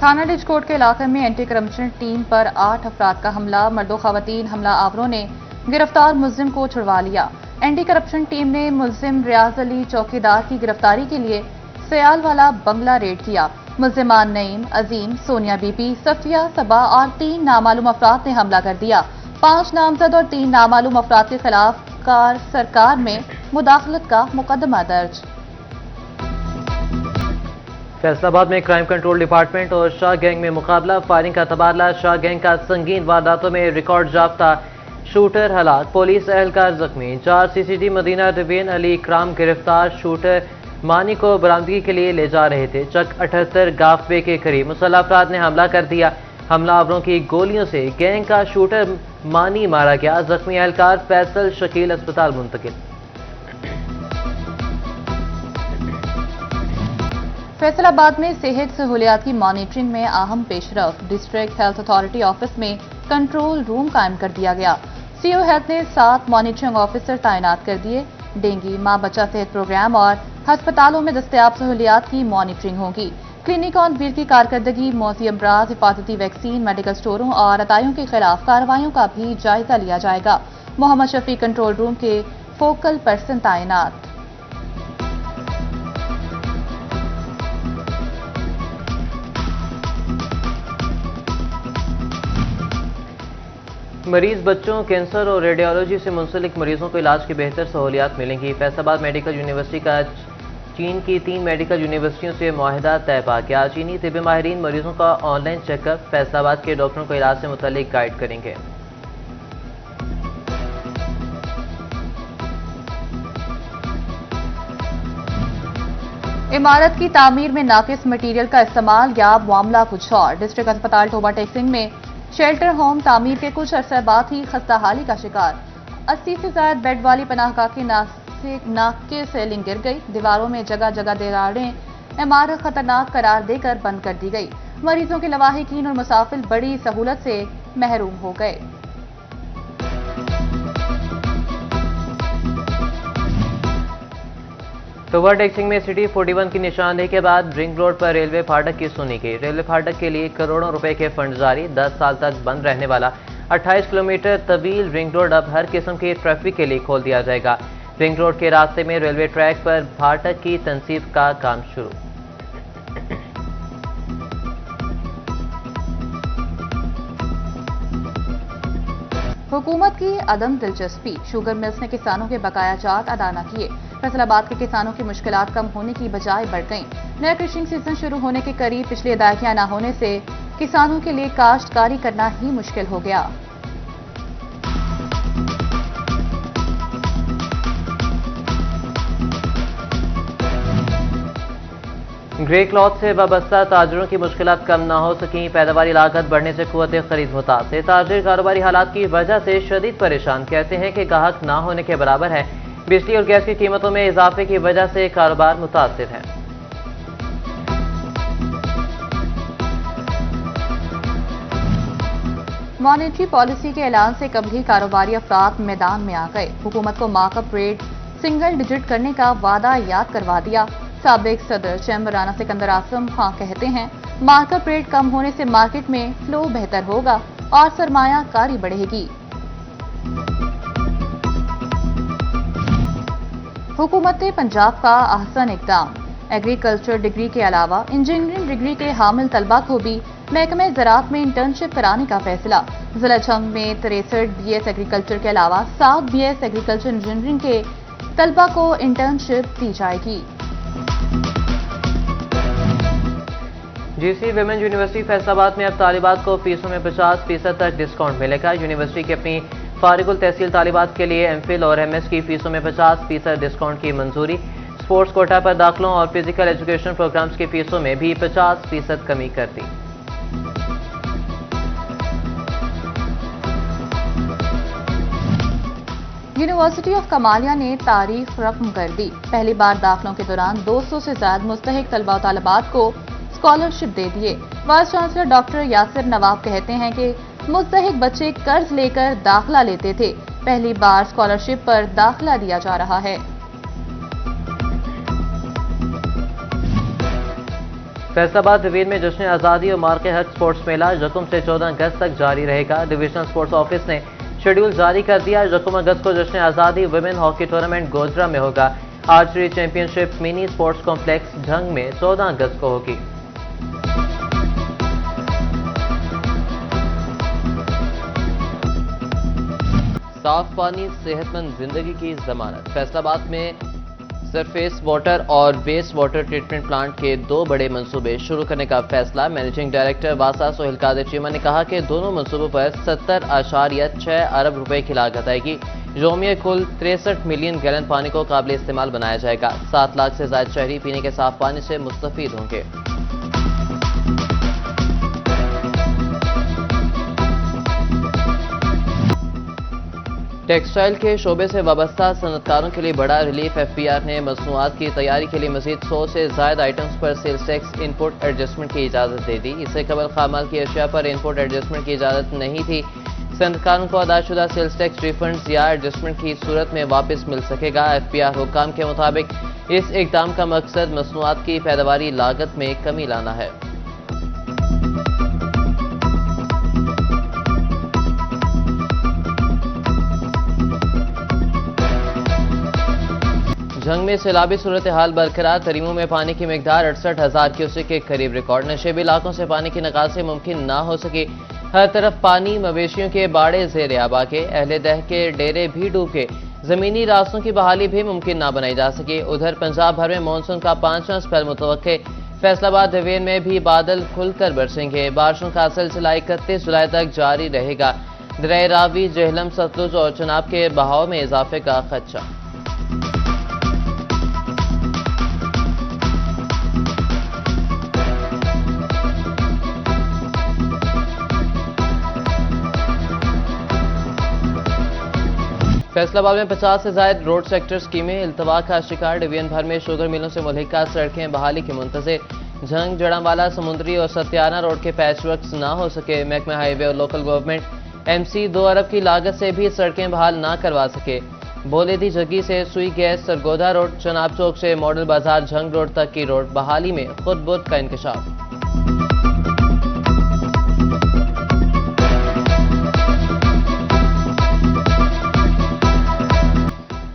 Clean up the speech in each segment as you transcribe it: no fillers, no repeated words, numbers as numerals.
थाना डिचकोट के इलाके में एंटी करप्शन टीम पर 8 अफराद का हमला। मर्दों खवातीन हमला आवरों ने गिरफ्तार मुलजिम को छुड़वा लिया। एंटी करप्शन टीम ने मुलजिम रियाज अली चौकीदार की गिरफ्तारी के लिए सयाल वाला बंगला रेड किया। मुलजिमान नईम, अजीम, सोनिया बीबी, सफिया, सबा और 3 नामालूम अफराद ने हमला कर दिया। 5 नामजद और 3 नामालूम अफराद के खिलाफ सरकार में मुदाखलत का मुकदमा दर्ज। फैसलाबाद में क्राइम कंट्रोल डिपार्टमेंट और शाह गैंग में मुकाबला, फायरिंग का तबादला। शाह गैंग का संगीन वारदातों में रिकॉर्ड जाफ्ता शूटर हलाक, पुलिस एहलकार जख्मी। 4 सीसीडी मदीना डिवीन अली इकराम गिरफ्तार। शूटर मानी को बरामदगी के लिए ले जा रहे थे। चक 78 गाफवे के करीब मुसल्लह अफराद ने हमला कर दिया। हमलावरों की गोलियों से गैंग का शूटर मानी मारा गया। जख्मी एहलकार फैसल शकील अस्पताल मुंतकिल। फैसलाबाद में सेहत सहूलियात की मॉनिटरिंग में अहम पेशरफ। डिस्ट्रिक्ट हेल्थ अथॉरिटी ऑफिस में कंट्रोल रूम कायम कर दिया गया। सीओ हेल्थ ने 7 मॉनिटरिंग ऑफिसर तैनात कर दिए। डेंगू, मां बच्चा सेहत प्रोग्राम और अस्पतालों में दस्तयाब सहूलियात की मॉनिटरिंग होगी। क्लिनिक ऑन व्हील की कारकर्दगी, मौसी अमराज, हिफाजती वैक्सीन, मेडिकल स्टोरों और अताइयों के खिलाफ कार्रवाइयों का भी जायजा लिया जाएगा। मोहम्मद शफी कंट्रोल रूम के फोकल पर्सन तैनात। मरीज बच्चों, कैंसर और रेडियोलॉजी से मुंसलिक मरीजों को इलाज की बेहतर सहूलियात मिलेंगी। फैसलाबाद मेडिकल यूनिवर्सिटी का चीन की 3 मेडिकल यूनिवर्सिटियों से मुआहिदा तय पा गया। चीनी तिब्बी माहिरीन मरीजों का ऑनलाइन चेकअप फैसलाबाद के डॉक्टरों को इलाज से मुतल्लिक गाइड करेंगे। इमारत की तामीर में नाकिस मटीरियल का इस्तेमाल या मामला कुछ और। डिस्ट्रिक्ट अस्पताल टोबा टेक्सिंग में शेल्टर होम तामीर के कुछ अरसे बाद ही खस्ताहाली का शिकार। 80 से ज्यादा बेड वाली पनाहगाह की नाके सेलिंग गिर गई। दीवारों में जगह जगह दरारें, इमारत खतरनाक करार देकर बंद कर दी गई। मरीजों के लवाहिकीन और मुसाफिर बड़ी सहूलत से महरूम हो गए। टोबा टेक्सिंग में सिटी 41 की निशानदेही के बाद रिंग रोड पर रेलवे फाटक की सुनी गई। रेलवे फाटक के लिए करोड़ों रुपए के फंड जारी। 10 साल तक बंद रहने वाला 28 किलोमीटर तवील रिंग रोड अब हर किस्म के ट्रैफिक के लिए खोल दिया जाएगा। रिंग रोड के रास्ते में रेलवे ट्रैक पर फाटक की तनसीब का काम शुरू। हुकूमत की अदम दिलचस्पी, शुगर मिल्स ने किसानों के बकाया जात अदा न किए। फैसलाबाद के किसानों की मुश्किलात कम होने की बजाय बढ़ गईं। नया कृषि सीजन शुरू होने के करीब पिछली अदायगियां न होने से किसानों के लिए काश्तकारी करना ही मुश्किल हो गया। ग्रे क्लॉथ से वाबस्ता ताजरों की मुश्किलात कम न हो सकी। पैदावारी लागत बढ़ने से कुव्वत खरीद मुतासिर। ताजिर कारोबारी हालात की वजह से शदीद परेशान। कहते हैं कि गाहक ना होने के बराबर है। बिजली और गैस की कीमतों में इजाफे की वजह से कारोबार मुतासिर है। मॉनेटरी पॉलिसी के ऐलान से कभी कारोबारी अफराद मैदान में आ गए। हुकूमत को मार्कअप रेट सिंगल डिजिट करने का वादा याद करवा दिया। साबिक सदर चैम्बर राना सिकंदर आजम खां कहते हैं, मार्कअप रेट कम होने से मार्केट में फ्लो बेहतर होगा और सरमायाकारी बढ़ेगी। हुकूमत पंजाब का अहसन इकदाम, एग्रीकल्चर डिग्री के अलावा इंजीनियरिंग डिग्री के हामिल तलबा को भी महकमे ज़राअत में इंटर्नशिप कराने का फैसला। जिला छंग में 63 BS एग्रीकल्चर के अलावा 7 BS एग्रीकल्चर इंजीनियरिंग के तलबा को इंटर्नशिप दी जाएगी। GC विमेन यूनिवर्सिटी फैसलाबाद में अब तालिबात को फीसों में 50% तक डिस्काउंट मिलेगा। यूनिवर्सिटी की अपनी फारिगुल तहसील तालिबात के लिए MPhil और MS की फीसों में 50% डिस्काउंट की मंजूरी। स्पोर्ट्स कोटा पर दाखिलों और फिजिकल एजुकेशन प्रोग्राम्स की फीसों में भी 50% कमी कर दी। यूनिवर्सिटी ऑफ कमालिया ने तारीख रकम कर दी। पहली बार दाखिलों के दौरान 200 से ज्यादा मुस्तहिक तलबा और तालिबात को स्कॉलरशिप दे दिए। वाइस चांसलर डॉक्टर यासिर नवाब कहते हैं कि मुस्तहिक बच्चे कर्ज लेकर दाखिला लेते थे। पहली बार स्कॉलरशिप पर दाखिला दिया जा रहा है। فیصل آباد ڈویژن میں جشن آزادی اور مارکے حق سپورٹس میلہ یکم سے 14 اگست تک جاری رہے گا۔ ڈویژنل سپورٹس آفس نے شیڈول جاری کر دیا۔ یکم اگست کو جشن آزادی ویمن ہاکی ٹورنامنٹ گوجرا میں ہوگا۔ آرچری چیمپئن شپ منی سپورٹس کمپلیکس جھنگ میں 14 اگست کو ہوگی۔ صاف پانی صحت مند زندگی کی ضمانت۔ فیصل آباد میں سرفیس واٹر اور ویسٹ واٹر ٹریٹمنٹ پلانٹ کے 2 بڑے منصوبے شروع کرنے کا فیصلہ۔ مینیجنگ ڈائریکٹر واسا سہیل قادر چیمہ نے کہا کہ دونوں منصوبوں پر 70.6 ارب روپے کی لاگت آئے گی۔ یومیہ کل 63 ملین گیلن پانی کو قابل استعمال بنایا جائے گا۔ 7 لاکھ سے زائد شہری پینے کے صاف پانی سے مستفید ہوں گے۔ ٹیکسٹائل کے شعبے سے وابستہ صنعت کاروں کے لیے بڑا ریلیف۔ ایف بی آر نے مصنوعات کی تیاری کے لیے مزید 100 سے زائد آئٹمز پر سیلز ٹیکس انپٹ ایڈجسٹمنٹ کی اجازت دے دی۔ اس سے قبل خام مال کی اشیاء پر انپٹ ایڈجسٹمنٹ کی اجازت نہیں تھی۔ صنعت کاروں کو ادا شدہ سیلز ٹیکس ریفنڈز یا ایڈجسٹمنٹ کی صورت میں واپس مل سکے گا۔ ایف بی آر حکام کے مطابق اس اقدام کا مقصد مصنوعات کی پیداواری لاگت میں کمی لانا ہے۔ جھنگ میں سیلابی صورتحال برقرار۔ تریموں میں پانی کی مقدار 68,000 کیوسک کے قریب ریکارڈ۔ نشیبی علاقوں سے پانی کی نکاسی ممکن نہ ہو سکی۔ ہر طرف پانی، مویشیوں کے باڑے زیر آب آ کے، اہل دہ کے ڈیرے بھی ڈوب کے، زمینی راستوں کی بحالی بھی ممکن نہ بنائی جا سکی۔ ادھر پنجاب بھر میں مانسون کا 5واں سپیل متوقع۔ فیصل آباد ڈویژن میں بھی بادل کھل کر برسیں گے۔ بارشوں کا سلسلہ 31 جولائی تک جاری رہے گا۔ دریائے راوی، جہلم، ستلج اور چناب کے بہاؤ میں اضافے کا خدشہ۔ فیصل آباد میں 50 سے زائد روڈ سیکٹر اسکیمیں التوا کا شکار۔ ڈویژن بھر میں شوگر ملوں سے ملحقہ سڑکیں بحالی کے منتظر۔ جھنگ، جڑاموالا، سمندری اور ستیانہ روڈ کے پیچ ورکس نہ ہو سکے۔ محکمہ ہائی وے اور لوکل گورنمنٹ ایم سی 2 ارب کی لاگت سے بھی سڑکیں بحال نہ کروا سکے۔ بولے دی جگی سے سوئی گیس سرگودا روڈ، چناب چوک سے ماڈل بازار جھنگ روڈ تک کی روڈ بحالی میں خود بخود کا انکشاف۔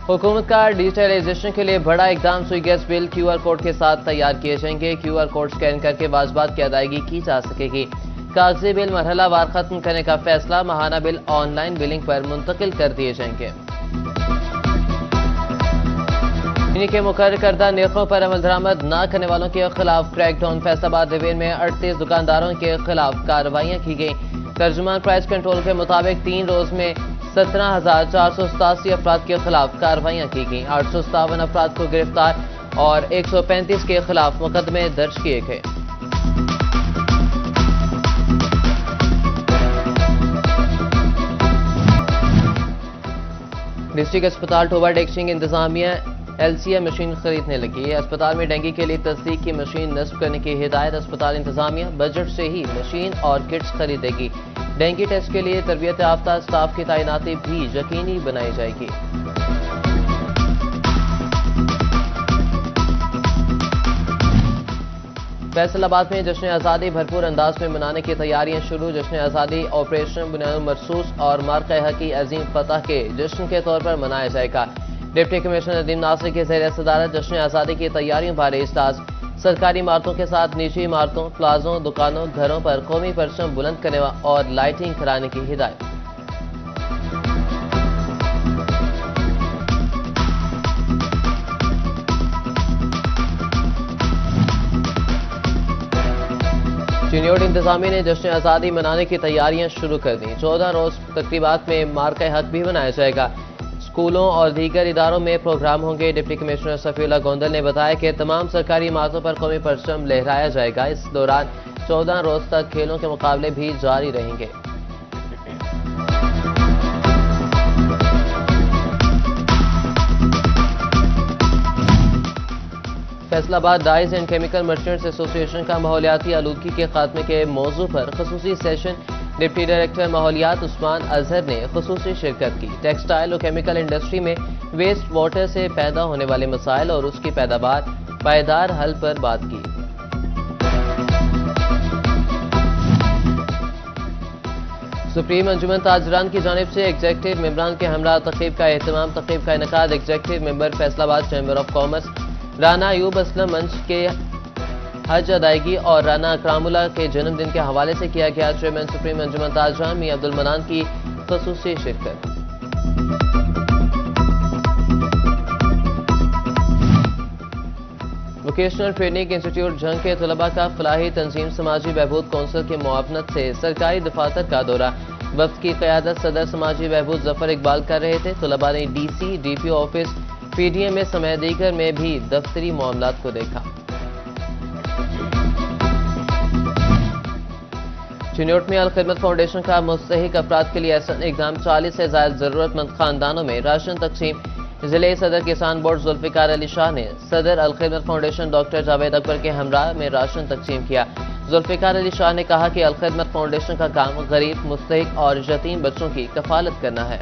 حکومت کا ڈیجیٹلائزیشن کے لیے بڑا اقدام۔ سوئی گیس بل کیو آر کوڈ کے ساتھ تیار کیے جائیں گے۔ کیو آر کوڈ سکین کر کے واجبات کی ادائیگی کی جا سکے گی۔ کاغذی بل مرحلہ وار ختم کرنے کا فیصلہ۔ ماہانہ بل آن لائن بلنگ پر منتقل کر دیے جائیں گے۔ چینی کے مقرر کردہ نرخوں پر عمل درآمد نہ کرنے والوں کے خلاف کریک ڈاؤن۔ فیصل آباد ڈویژن میں 38 دکانداروں کے خلاف کارروائیاں کی گئیں۔ ترجمان پرائس کنٹرول کے مطابق 3 روز میں 17,487 افراد کے خلاف کارروائیاں کی گئیں۔ 857 افراد کو گرفتار اور 135 کے خلاف مقدمے درج کیے گئے۔ ڈسٹرکٹ اسپتال ٹوبا ڈیکسنگ انتظامیہ LCA مشین خریدنے لگی ہے۔ اسپتال میں ڈینگی کے لیے تصدیق کی مشین نصب کرنے کی ہدایت۔ اسپتال انتظامیہ بجٹ سے ہی مشین اور کٹس خریدے گی۔ ڈینگی ٹیسٹ کے لیے تربیت یافتہ اسٹاف کی تعیناتی بھی یقینی بنائی جائے گی۔ فیصل آباد میں جشن آزادی بھرپور انداز میں منانے کی تیاریاں شروع۔ جشن آزادی آپریشن بنیاد مرصوص اور مارکہ حق کی عظیم فتح کے جشن کے طور پر منایا جائے گا۔ ڈپٹی کمشنر ندیم ناصری کے زیر صدارت جشن آزادی کی تیاریوں بارے اجلاس۔ سرکاری عمارتوں کے ساتھ نجی عمارتوں، پلازوں، دکانوں، گھروں پر قومی پرچم بلند کرنے اور لائٹنگ کرانے کی ہدایت۔ چینیوٹ انتظامیہ نے جشن آزادی منانے کی تیاریاں شروع کر دیں۔ 14 روز تقریبات میں مارکہ حق بھی منایا جائے گا۔ اسکولوں اور دیگر اداروں میں پروگرام ہوں گے۔ ڈپٹی کمشنر صفی اللہ گوندل نے بتایا کہ تمام سرکاری عمارتوں پر قومی پرچم لہرایا جائے گا۔ اس دوران 14 روز تک کھیلوں کے مقابلے بھی جاری رہیں گے۔ فیصل آباد ڈائز اینڈ کیمیکل مرچنٹس ایسوسی ایشن کا ماحولیاتی آلودگی کے خاتمے کے موضوع پر خصوصی سیشن۔ ڈپٹی ڈائریکٹر ماحولیات عثمان اظہر نے خصوصی شرکت کی۔ ٹیکسٹائل اور کیمیکل انڈسٹری میں ویسٹ واٹر سے پیدا ہونے والے مسائل اور اس کی پیداوار پائیدار حل پر بات کی۔ सुप्रीम अंजुमन ताजरान की जानिब से एग्जेक्टिव मेंबरान के हमरा तक़रीब का एहतमाम। तक़रीब का इनकाद executive member Faisalabad chamber of commerce Rana Ayub Aslam मंच के हज अदायगी और राना अकरामुल्लाह के जन्मदिन के हवाले से किया गया। चेयरमैन सुप्रीम अंजुमन ताजरान मियां अब्दुल मनान की ख़ुसूसी शिरकत। वोकेशनल ट्रेनिंग इंस्टीट्यूट जंग के तलबा का फलाही तंजीम समाजी बहबूद कौंसिल की मुआवनत से सरकारी दफातर का दौरा। वफ्द की क़यादत सदर समाजी बहबूद जफर इकबाल कर रहे थे। तलबा ने DC, DPO ऑफिस, PDM समेत दीगर में भी दफ्तरी मामलात को देखा। चिन्योट में अलखिदमत फाउंडेशन का मुस्तहिक अफराद के लिए एहसान इक़दाम। 40 से ज़ायद ज़रूरतमंद खानदानों में राशन तकसीम। जिले सदर किसान बोर्ड जुल्फ़िकार अली शाह ने सदर अलखिदमत फाउंडेशन डॉक्टर जावेद अकबर के हमरा में राशन तकसीम किया। जुल्फ़िकार अली शाह ने कहा कि अलखिदमत फाउंडेशन का काम गरीब, मुस्तहिक और यतीम बच्चों की कफालत करना है।